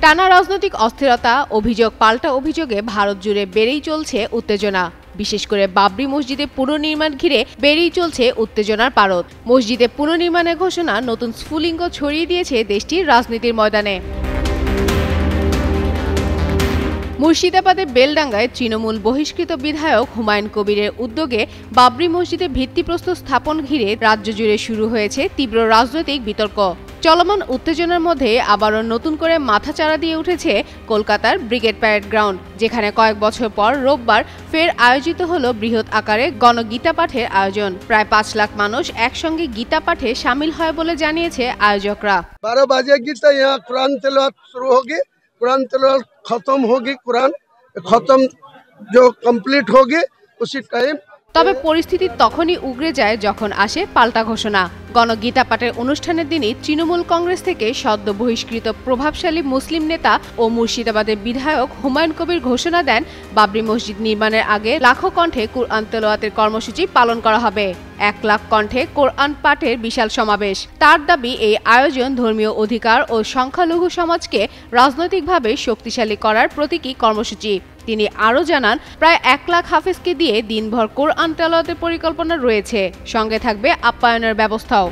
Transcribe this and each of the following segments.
টানা রাজনৈতিক অস্থিরতা, অভিযোগ পাল্টা অভিযোগে ভারত জুড়ে বেড়েই চলছে উত্তেজনা। বিশেষ করে বাবরি মসজিদে পুনর্নির্মাণ ঘিরে বেড়েই চলছে উত্তেজনার পারদ। মসজিদে পুনর্নির্মাণের ঘোষণা নতুন স্ফুলিঙ্গ ছড়িয়ে দিয়েছে দেশটির রাজনীতির ময়দানে। মুর্শিদাবাদের বেলডাঙ্গায় তৃণমূল বহিষ্কৃত বিধায়ক হুমায়ুন কবিরের উদ্যোগে বাবরি মসজিদে ভিত্তিপ্রস্তর স্থাপন ঘিরে রাজ্য জুড়ে শুরু হয়েছে তীব্র রাজনৈতিক বিতর্ক। চলমান উত্তেজনার মধ্যে আবারও নতুন করে মাথাচাড়া দিয়ে উঠেছে কলকাতার ব্রিগেড প্যারেড গ্রাউন্ড, যেখানে কয়েক বছর পর রোববার ফের আয়োজিত হলো বৃহৎ আকারে গণগীতা পাঠের আয়োজন। প্রায় 5 লাখ মানুষ একসঙ্গে গীতা পাঠে সামিল হয় বলে জানিয়েছে আয়োজকরা। 12 बजे गीता यहाँ कुरान तिलावत शुरू होगी, कुरान तिलावत खत्म होगी, कुरान खत्म जो कंप्लीट होगी उसी टाइम। তবে পরিস্থিতি তখনই উগরে যায় যখন আসে পাল্টা ঘোষণা। গণগীতা পাঠের অনুষ্ঠানের দিনই তৃণমূল কংগ্রেস থেকে সদ্য বহিষ্কৃত প্রভাবশালী মুসলিম নেতা ও মুর্শিদাবাদের বিধায়ক হুমায়ুন কবির ঘোষণা দেন বাবরি মসজিদ নির্মাণের আগে লাখো কণ্ঠে কুরআন তেলাওয়াতের কর্মসূচি পালন করা হবে। 1 লাখ কণ্ঠে কোরআন পাঠের বিশাল সমাবেশ। তার দাবি, এই আয়োজন ধর্মীয় অধিকার ও সংখ্যালঘু সমাজকে রাজনৈতিকভাবে শক্তিশালী করার প্রতীকী কর্মসূচি। তিনি আরও জানান, প্রায় 1 লাখ হাফেজকে দিয়ে দিনভর কোরআন তেলাওয়াতের পরিকল্পনা রয়েছে, সঙ্গে থাকবে আপ্যায়নের ব্যবস্থাও।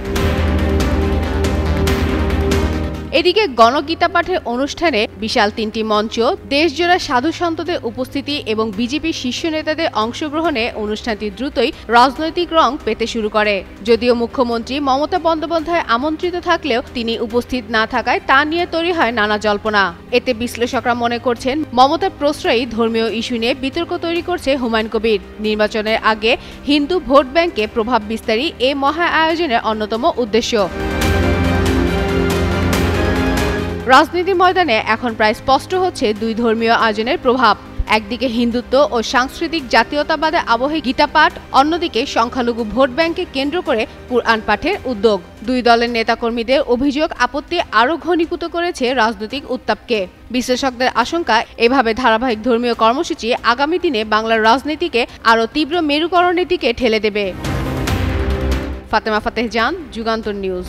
এদিকে গণগীতা পাঠের অনুষ্ঠানে বিশাল 3টি মঞ্চ, দেশজোড়া সাধু সন্তদের উপস্থিতি এবং বিজেপির শীর্ষ নেতাদের অংশগ্রহণে অনুষ্ঠানটি দ্রুতই রাজনৈতিক রং পেতে শুরু করে। যদিও মুখ্যমন্ত্রী মমতা বন্দ্যোপাধ্যায় আমন্ত্রিত থাকলেও তিনি উপস্থিত না থাকায় তা নিয়ে তৈরি হয় নানা জল্পনা। এতে বিশ্লেষকরা মনে করছেন, মমতার প্রশ্রয়ী ধর্মীয় ইস্যু নিয়ে বিতর্ক তৈরি করছে হুমায়ুন কবির। নির্বাচনের আগে হিন্দু ভোট ব্যাংকে প্রভাব বিস্তারই এ মহা আয়োজনের অন্যতম উদ্দেশ্য। রাজনীতির ময়দানে এখন প্রায় স্পষ্ট হচ্ছে দুই ধর্মীয় আয়োজনের প্রভাব। একদিকে হিন্দুত্ব ও সাংস্কৃতিক জাতীয়তাবাদের আবহে গীতা পাঠ, অন্যদিকে সংখ্যালঘু ভোট ব্যাংককে কেন্দ্র করে কুরআন পাঠের উদ্যোগ। দুই দলের নেতাকর্মীদের অভিযোগ আপত্তি আরও ঘনীভূত করেছে রাজনৈতিক উত্তাপকে। বিশ্লেষকদের আশঙ্কা, এভাবে ধারাবাহিক ধর্মীয় কর্মসূচি আগামী দিনে বাংলার রাজনীতিকে আরও তীব্র মেরুকরণের দিকে ঠেলে দেবে। ফাতেমা ফাতেহ জান, যুগান্তর নিউজ।